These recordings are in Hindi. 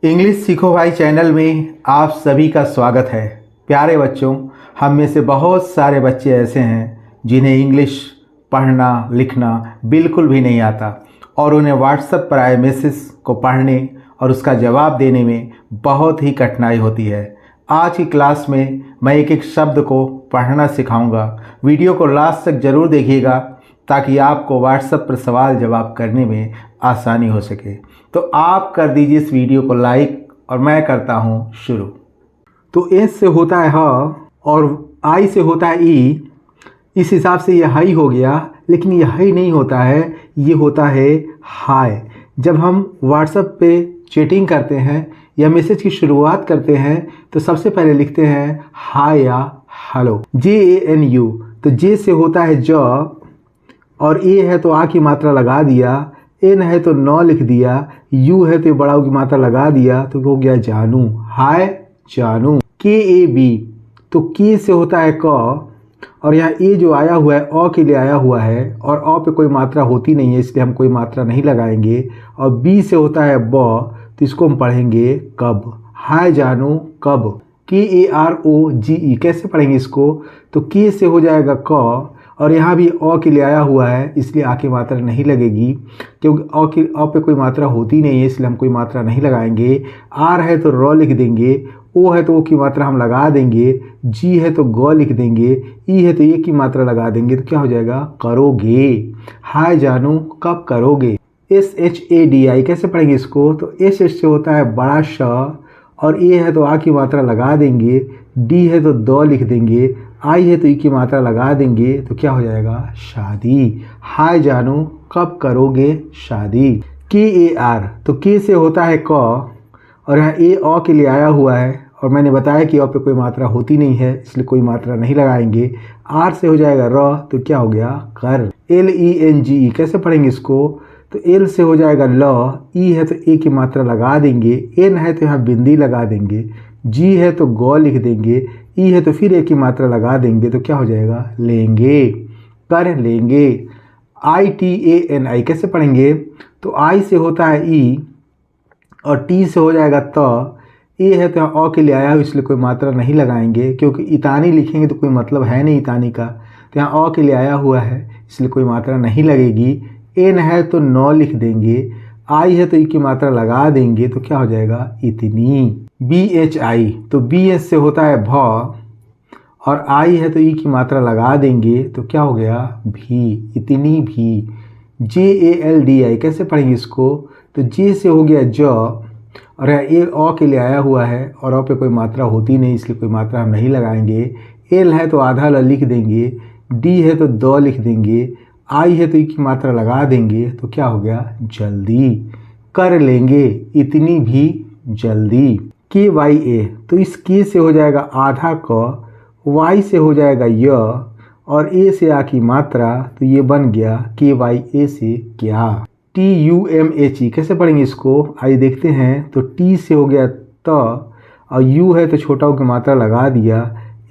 इंग्लिश सीखो भाई चैनल में आप सभी का स्वागत है। प्यारे बच्चों, हम में से बहुत सारे बच्चे ऐसे हैं जिन्हें इंग्लिश पढ़ना लिखना बिल्कुल भी नहीं आता और उन्हें व्हाट्सएप पर आए मैसेज को पढ़ने और उसका जवाब देने में बहुत ही कठिनाई होती है। आज की क्लास में मैं एक एक शब्द को पढ़ना सिखाऊंगा। वीडियो को लास्ट तक ज़रूर देखिएगा ताकि आपको व्हाट्सएप पर सवाल जवाब करने में आसानी हो सके। तो आप कर दीजिए इस वीडियो को लाइक और मैं करता हूँ शुरू। तो एस से होता है ह और आई से होता है ई। इस हिसाब से यह हाई हो गया, लेकिन यह हाई नहीं होता है, ये होता है हाय। जब हम व्हाट्सएप पे चैटिंग करते हैं या मैसेज की शुरुआत करते हैं तो सबसे पहले लिखते हैं हाय या हेलो, JANU। तो जे से होता है ज और ए है तो आ की मात्रा लगा दिया, एन है तो नौ लिख दिया, यू है तो बड़ा की मात्रा लगा दिया तो हो गया जानू, हाय जानू। KAB, तो के से होता है क और यहाँ ए जो आया हुआ है अ के लिए आया हुआ है और अ पे कोई मात्रा होती नहीं है इसलिए हम कोई मात्रा नहीं लगाएंगे। और बी से होता है ब, तो इसको हम पढ़ेंगे कब, हाय जानू कब। KAROGE, कैसे पढ़ेंगे इसको? तो के से हो जाएगा क और यहाँ भी अ के लिए आया हुआ है इसलिए आ की मात्रा नहीं लगेगी क्योंकि अ पे कोई मात्रा होती नहीं है इसलिए हम कोई मात्रा नहीं लगाएंगे। आर है तो र लिख देंगे, ओ है तो ओ की मात्रा हम लगा देंगे, जी है तो ग लिख देंगे, ई है तो ए की मात्रा लगा देंगे तो क्या हो जाएगा करोगे, हाय जानू कब करोगे। SHADI, कैसे पढ़ेंगे इसको? तो एस से होता है बड़ा श और ए है तो आ की मात्रा लगा देंगे, डी है तो द लिख देंगे, आई है तो ई की मात्रा लगा देंगे तो क्या हो जाएगा शादी, हाय जानू कब करोगे शादी। KAR, तो के से होता है क और यहाँ ए अ के लिए आया हुआ है और मैंने बताया कि अ पे कोई मात्रा होती नहीं है इसलिए कोई मात्रा नहीं लगाएंगे। आर से हो जाएगा र, तो क्या हो गया कर। LENGE, कैसे पढ़ेंगे इसको? तो एल से हो जाएगा ल, ई है तो ए की मात्रा लगा देंगे, एन है तो यहाँ बिंदी लगा देंगे, जी है तो ग लिख देंगे, ई है तो फिर ए की मात्रा लगा देंगे तो क्या हो जाएगा लेंगे, कर लेंगे। ITANI, कैसे पढ़ेंगे? तो आई से होता है ई और टी से हो जाएगा त, ए है तो यहाँ अ के लिए आया हो इसलिए कोई मात्रा नहीं लगाएंगे क्योंकि इतानी लिखेंगे तो कोई मतलब है नहीं इतानी का, तो यहाँ अ के लिए आया हुआ है इसलिए कोई मात्रा नहीं लगेगी। एन है तो नौ लिख देंगे, आई है तो ई की मात्रा लगा देंगे तो क्या हो जाएगा इतनी। BHI, तो BS से होता है भ और आई है तो ई की मात्रा लगा देंगे तो क्या हो गया भी, इतनी भी। JALDI, कैसे पढ़ेंगे इसको? तो जे से हो गया ज और ए अ के लिए आया हुआ है और अ पे कोई मात्रा होती नहीं इसलिए कोई मात्रा हम नहीं लगाएंगे। एल है तो आधा ल लिख देंगे, डी है तो द लिख देंगे, आई है तो ई की मात्रा लगा देंगे तो क्या हो गया जल्दी, कर लेंगे इतनी भी जल्दी। KYA, तो इस के से हो जाएगा आधा क, वाई से हो जाएगा य और ए से आ की मात्रा तो ये बन गया KYA से क्या। TUMHE, कैसे पढ़ेंगे इसको? आइए देखते हैं। तो टी से हो गया त और यू है तो छोटा की मात्रा लगा दिया,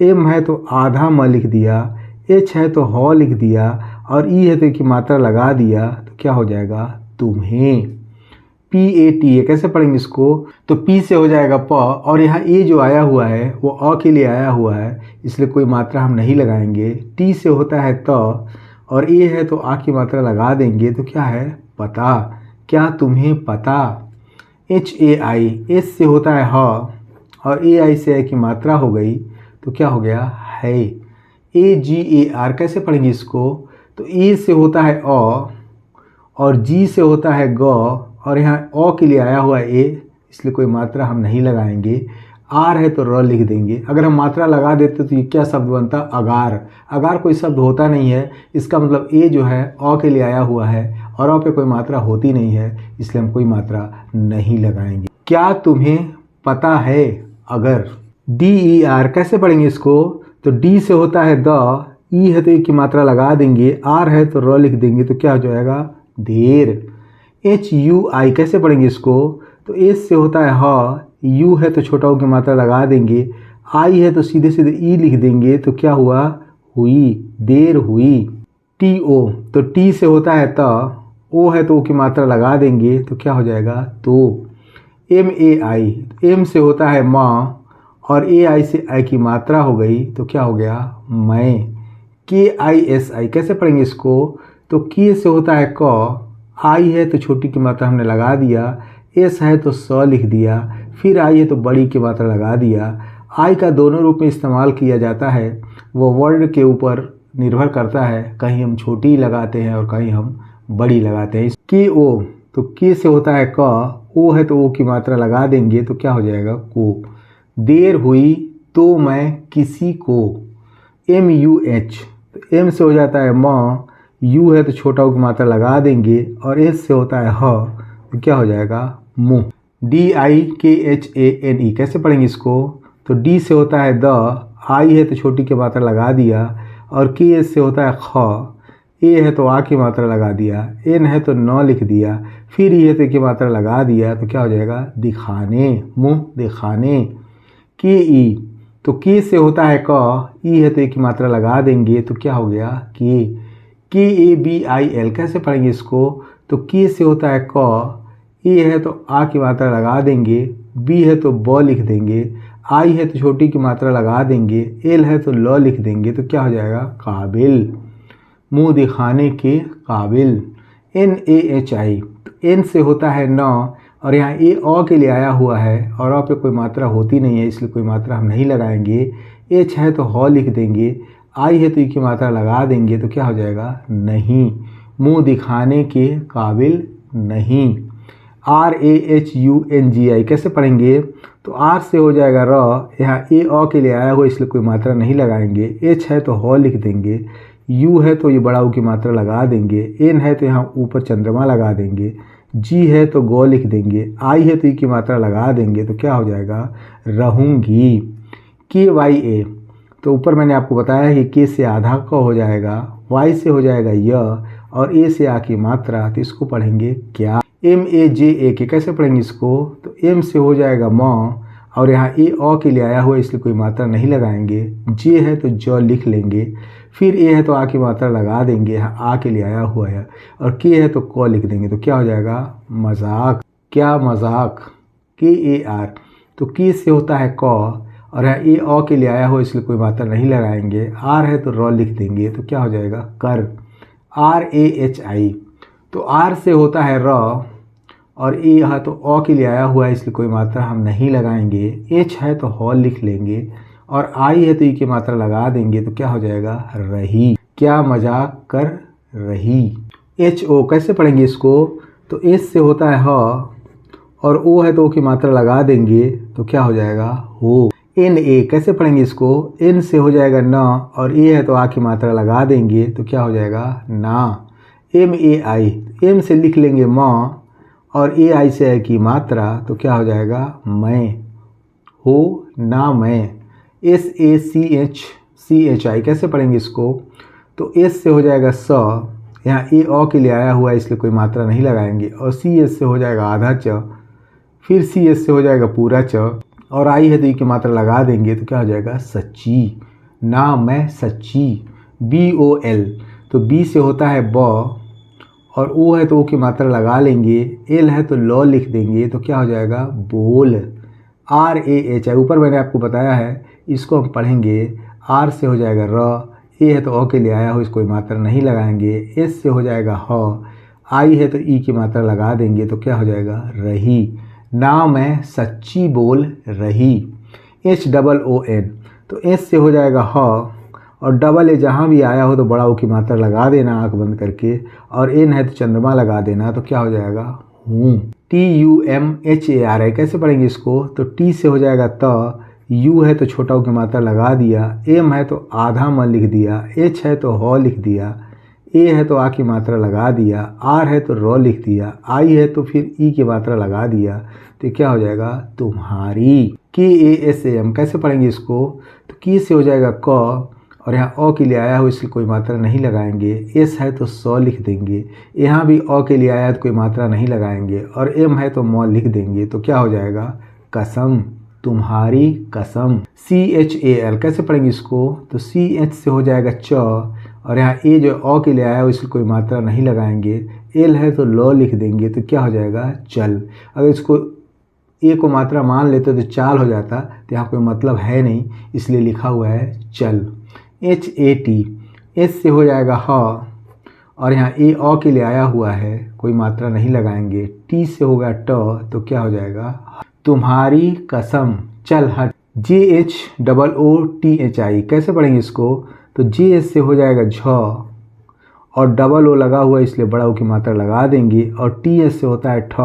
एम है तो आधा म लिख दिया, एच है तो ह लिख दिया और ई है तो की मात्रा लगा दिया तो क्या हो जाएगा तुम्हें। PATA, कैसे पढ़ेंगे इसको? तो पी से हो जाएगा प और यहाँ ए जो आया हुआ है वो अ के लिए आया हुआ है इसलिए कोई मात्रा हम नहीं लगाएंगे। टी से होता है त और ए है तो आ की मात्रा लगा देंगे तो क्या है पता, क्या तुम्हें पता। HAI, एस से होता है ह और AI से है की मात्रा हो गई तो क्या हो गया है। AGAR, कैसे पढ़ेंगे इसको? तो ए से होता है अ और जी से होता है ग और यहाँ अ के लिए आया हुआ है ए इसलिए कोई मात्रा हम नहीं लगाएंगे। आर है तो र लिख देंगे। अगर हम मात्रा लगा देते तो ये क्या शब्द बनता अगार। अगार कोई शब्द होता नहीं है, इसका मतलब ए जो है अ के लिए आया हुआ है और अ पे कोई मात्रा होती नहीं है इसलिए हम कोई मात्रा नहीं लगाएंगे। क्या तुम्हें पता है अगर। DER, कैसे पढ़ेंगे इसको? तो डी से होता है द, ई है तो ए की मात्रा लगा देंगे, आर है तो र लिख देंगे तो क्या हो जाएगा देर। HUI, कैसे पढ़ेंगे इसको? तो एस से होता है ह, यू है तो छोटा की मात्रा लगा देंगे, आई है तो सीधे सीधे ई लिख देंगे तो क्या हुआ हुई, देर हुई। TO, तो टी से होता है त, ओ है तो ओ की मात्रा लगा देंगे तो क्या हो जाएगा तो। एम ए आई, एम से होता है माँ और ए आई से आई की मात्रा हो गई तो क्या हो गया मैं। के आई एस आई कैसे पढ़ेंगे इसको, तो के से होता है क, आई है तो छोटी की मात्रा हमने लगा दिया, एस है तो स लिख दिया, फिर आई है तो बड़ी की मात्रा लगा दिया। आई का दोनों रूप में इस्तेमाल किया जाता है, वो वर्ड के ऊपर निर्भर करता है, कहीं हम छोटी लगाते हैं और कहीं हम बड़ी लगाते हैं। के ओ, तो के से होता है क, ओ है तो ओ की मात्रा लगा देंगे तो क्या हो जाएगा को। देर हुई तो मैं किसी को, एम यू एच, तो एम से हो जाता है माँ, यू है तो छोटा ओ की मात्रा लगा देंगे और एस से होता है ह तो क्या हो जाएगा मुँह। डी आई के एच ए एन ई कैसे पढ़ेंगे इसको, तो डी से होता है द, आई है तो छोटी की मात्रा लगा दिया और के एस से होता है ख, ए है तो आ की मात्रा लगा दिया, एन है तो न लिख दिया, फिर ई है तो की मात्रा लगा दिया तो क्या हो जाएगा दिखाने, मुँह दिखाने। के ई, तो के से होता है क, ई है तो एक की मात्रा लगा देंगे तो क्या हो गया के ए बी आई एल कैसे पढ़ेंगे इसको, तो के से होता है क, ए है तो आ की मात्रा लगा देंगे, बी है तो ब लिख देंगे, आई है तो छोटी की मात्रा लगा देंगे, एल है तो ल लिख देंगे तो क्या हो जाएगा काबिल, मुंह दिखाने के काबिल। एन ए एच आई, तो एन से होता है न और यहाँ ए अ के लिए आया हुआ है और अ पे कोई मात्रा होती नहीं है इसलिए कोई मात्रा हम नहीं लगाएंगे। एच है तो ह लिख देंगे, आई है तो ई की मात्रा लगा देंगे तो क्या हो जाएगा नहीं, मुंह दिखाने के काबिल नहीं। R A H U N G I कैसे पढ़ेंगे, तो आर से हो जाएगा र, यहाँ ए अ के लिए आया हुआ इसलिए कोई मात्रा नहीं लगाएंगे, एच है तो ह लिख देंगे, यू है तो ये बड़ा ऊ की मात्रा लगा देंगे, एन है तो यहाँ ऊपर चंद्रमा लगा देंगे, जी है तो गौ लिख देंगे, आई है तो ई की मात्रा लगा देंगे तो क्या हो जाएगा रहूंगी। के वाई ए, तो ऊपर मैंने आपको बताया कि के से आधा क हो जाएगा, वाई से हो जाएगा य और ए से आ की मात्रा तो इसको पढ़ेंगे क्या। एम ए जे ए के कैसे पढ़ेंगे इसको, तो एम से हो जाएगा म और यहाँ ए अ के लिए आया हुआ इसलिए कोई मात्रा नहीं लगाएंगे, जे है तो ज लिख लेंगे, फिर ए है तो आ की मात्रा लगा देंगे, यहाँ आ के लिए आया हुआ है और के है तो क लिख देंगे तो क्या हो जाएगा मजाक, क्या मजाक। के ए आर, तो के से होता है क और यहाँ ए अ के लिए आया हो इसलिए कोई मात्रा नहीं लगाएंगे, आर है तो र लिख देंगे तो क्या हो जाएगा कर। आर ए एच आई, तो आर से होता है र और ए है तो अ के लिए आया हुआ है इसलिए कोई मात्रा हम नहीं लगाएंगे, एच है तो ह लिख लेंगे और आई है तो ई की मात्रा लगा देंगे तो क्या हो जाएगा रही, क्या मजाक कर रही। एच ओ कैसे पढ़ेंगे इसको, तो एच से होता है ह और ओ है तो ओ की मात्रा लगा देंगे तो क्या हो जाएगा हो। एन ए कैसे पढ़ेंगे इसको, एन से हो जाएगा न और ए है तो आ की मात्रा लगा देंगे तो क्या हो जाएगा ना। एम ए आई, एम से लिख लेंगे म और ए आई से आई की मात्रा तो क्या हो जाएगा मैं, हो ना मैं। S A C H I कैसे पढ़ेंगे इसको, तो एस से हो जाएगा स, यहाँ ए अ के लिए आया हुआ है इसलिए कोई मात्रा नहीं लगाएंगे और सी एस से हो जाएगा आधा च, फिर सी एस से हो जाएगा पूरा च और आई है तो ई की मात्रा लगा देंगे तो क्या हो जाएगा सच्ची, ना मैं सच्ची। बी ओ एल, तो बी से होता है ब और ओ है तो ओ की मात्रा लगा लेंगे, एल है तो ल लिख देंगे तो क्या हो जाएगा बोल। आर ए एच आई, ऊपर मैंने आपको बताया है इसको हम पढ़ेंगे, आर से हो जाएगा र, ए है तो अ के लिए आया हो इसको कोई मात्रा नहीं लगाएंगे, एस से हो जाएगा ह, आई है तो ई की मात्रा लगा देंगे तो क्या हो जाएगा रही, ना मैं सच्ची बोल रही। एच डबल ओ एन, तो एस से हो जाएगा ह और डबल ए जहाँ भी आया हो तो बड़ा ओ की मात्रा लगा देना आंख बंद करके और एन है तो चंद्रमा लगा देना तो क्या हो जाएगा हूँ। T U M H A R I कैसे पढ़ेंगे इसको, तो टी से हो जाएगा त, यू है तो छोटा ओ की मात्रा लगा दिया, एम है तो आधा म लिख दिया, एच है तो ह लिख दिया, ए है तो आ की मात्रा लगा दिया, आर है तो र लिख दिया, आई है तो फिर ई की मात्रा लगा दिया तो क्या हो जाएगा तुम्हारी। के ए एस ए एम कैसे पढ़ेंगे इसको, तो की से हो जाएगा क और यहाँ अ के लिए आया हो इसलिए कोई मात्रा नहीं लगाएंगे, एस है तो स लिख देंगे, यहाँ भी अ के लिए आया तो कोई मात्रा नहीं लगाएंगे और एम है तो म लिख देंगे तो क्या हो जाएगा कसम, तुम्हारी कसम। सी एच ए एल कैसे पढ़ेंगे इसको, तो सी एच से हो जाएगा च और यहाँ ए जो अ के लिए आया हो इसलिए कोई मात्रा नहीं लगाएंगे, एल है तो ल लिख देंगे तो क्या हो जाएगा चल। अगर इसको ए को मात्रा मान लेते तो चाल हो जाता, तो यहाँ कोई मतलब है नहीं, इसलिए लिखा हुआ है चल। HAT, एस से हो जाएगा ह, और यहाँ ए अ के लिए आया हुआ है, कोई मात्रा नहीं लगाएंगे। टी से होगा ट, तो क्या हो जाएगा तुम्हारी कसम, चल हट। JHOOTHI, कैसे पढ़ेंगे इसको, तो JH से हो जाएगा झ, और डबल ओ लगा हुआ इसलिए बड़ा ओ की मात्रा लगा देंगे, और TH से होता है ठ,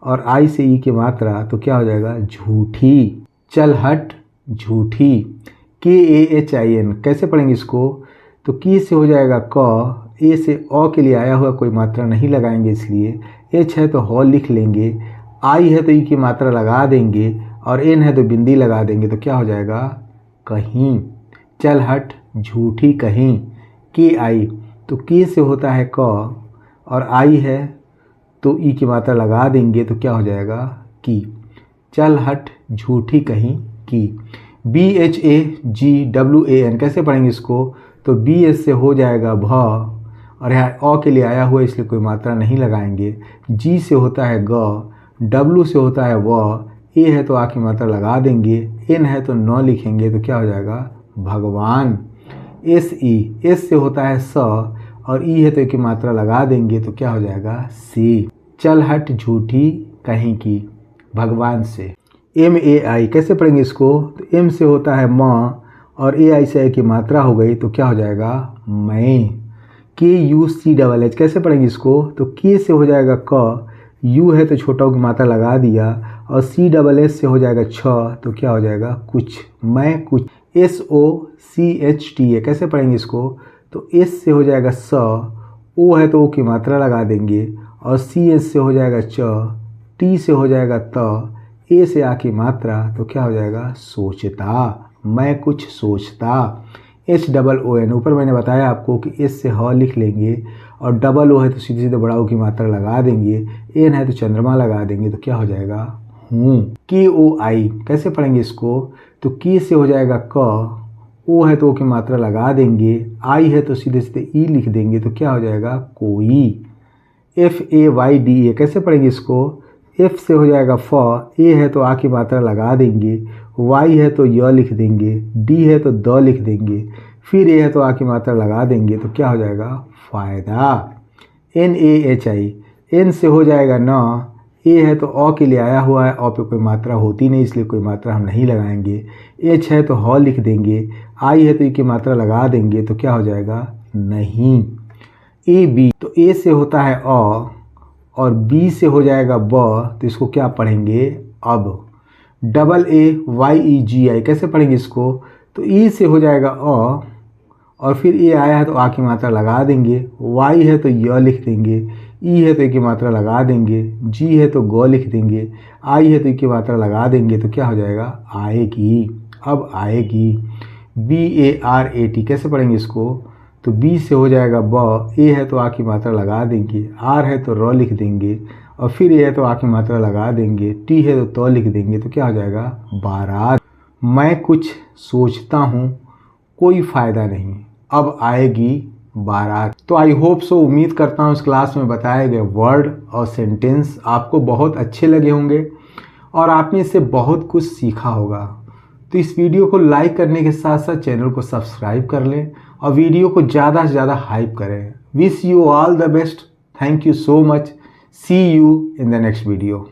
और I से ई की मात्रा, तो क्या हो जाएगा झूठी, चल हट झूठी। KAHIN, कैसे पढ़ेंगे इसको, तो की से हो जाएगा क, ए से अ के लिए आया हुआ, कोई मात्रा नहीं लगाएंगे इसलिए, H है तो ह लिख लेंगे, I है तो ई की मात्रा लगा देंगे, और N है तो बिंदी लगा देंगे, तो क्या हो जाएगा कहीं, चल हट झूठी कहीं। KI, तो के से होता है क, और I है तो ई की मात्रा लगा देंगे, तो क्या हो जाएगा की, चल हट झूठी कहीं की। BHAGWAN, कैसे पढ़ेंगे इसको, तो BH से हो जाएगा भ, और यहाँ अ के लिए आया हुआ इसलिए कोई मात्रा नहीं लगाएंगे। G से होता है ग, W से होता है व, ए है तो आ की मात्रा लगा देंगे, N है तो न लिखेंगे, तो क्या हो जाएगा भगवान। SE, एस से होता है स, और ई है तो की मात्रा लगा देंगे, तो क्या हो जाएगा सी, चल हट झूठी कहीं की, भगवान से। MAI, कैसे पढ़ेंगे इसको, तो M से होता है म, और AI से आई की मात्रा हो गई, तो क्या हो जाएगा मैं। KUCHH, कैसे पढ़ेंगे इसको, तो K से हो जाएगा क, U है तो छोटा की मात्रा लगा दिया, और CHH से हो जाएगा छ, तो क्या हो जाएगा कुछ, मैं कुछ। SOCHTA, कैसे पढ़ेंगे इसको, तो S से हो जाएगा स, O है तो ओ की मात्रा लगा देंगे, और CH से हो जाएगा च, T से हो जाएगा त, ए से आ की मात्रा, तो क्या हो जाएगा सोचता, मैं कुछ सोचता। HOON, ऊपर मैंने बताया आपको कि एस से ह लिख लेंगे, और डबल ओ है तो सीधे सीधे बड़ा ओ की मात्रा लगा देंगे, एन है तो चंद्रमा लगा देंगे, तो क्या हो जाएगा हूँ। KOI, कैसे पढ़ेंगे इसको, तो के से हो जाएगा क, ओ है तो ओ की मात्रा लगा देंगे, आई है तो सीधे सीधे ई लिख देंगे, तो क्या हो जाएगा कोई। FAYDA, कैसे पढ़ेंगे इसको, F से हो जाएगा फ, ए है तो आ की मात्रा लगा देंगे, Y है तो य लिख देंगे, D है तो द लिख देंगे, फिर ए है तो आ की मात्रा लगा देंगे, तो क्या हो जाएगा फायदा। NAHI, N से हो जाएगा न, ए है तो अ के लिए आया हुआ है, अ पे कोई मात्रा होती नहीं इसलिए कोई मात्रा हम नहीं लगाएंगे। H है तो ह लिख देंगे, I है तो ई की मात्रा लगा देंगे, तो क्या हो जाएगा नहीं। AB, तो ए से होता है अ, और बी से हो जाएगा ब, तो इसको क्या पढ़ेंगे अब। AAYEGI, कैसे पढ़ेंगे इसको, तो ई से हो जाएगा अ, और फिर ए आया है तो आ की मात्रा लगा देंगे, वाई है तो य लिख देंगे, ई है तो ई की मात्रा लगा देंगे, जी है तो ग लिख देंगे, आई है तो ई की मात्रा लगा देंगे, तो क्या हो जाएगा आएगी। अब आएगी। BARAT, कैसे पढ़ेंगे इसको, तो बी से हो जाएगा ब, ए है तो आ की मात्रा लगा देंगे, आर है तो र लिख देंगे, और फिर ए है तो आ की मात्रा लगा देंगे, टी है तो लिख देंगे, तो क्या हो जाएगा बारात। मैं कुछ सोचता हूँ कोई फ़ायदा नहीं, अब आएगी बारात। तो आई होप सो, उम्मीद करता हूँ इस क्लास में बताए गए वर्ड और सेंटेंस आपको बहुत अच्छे लगे होंगे और आपने इससे बहुत कुछ सीखा होगा। तो इस वीडियो को लाइक करने के साथ साथ चैनल को सब्सक्राइब कर लें और वीडियो को ज़्यादा से ज़्यादा हाइप करें। Wish you all the best. Thank you so much. See you in the next video.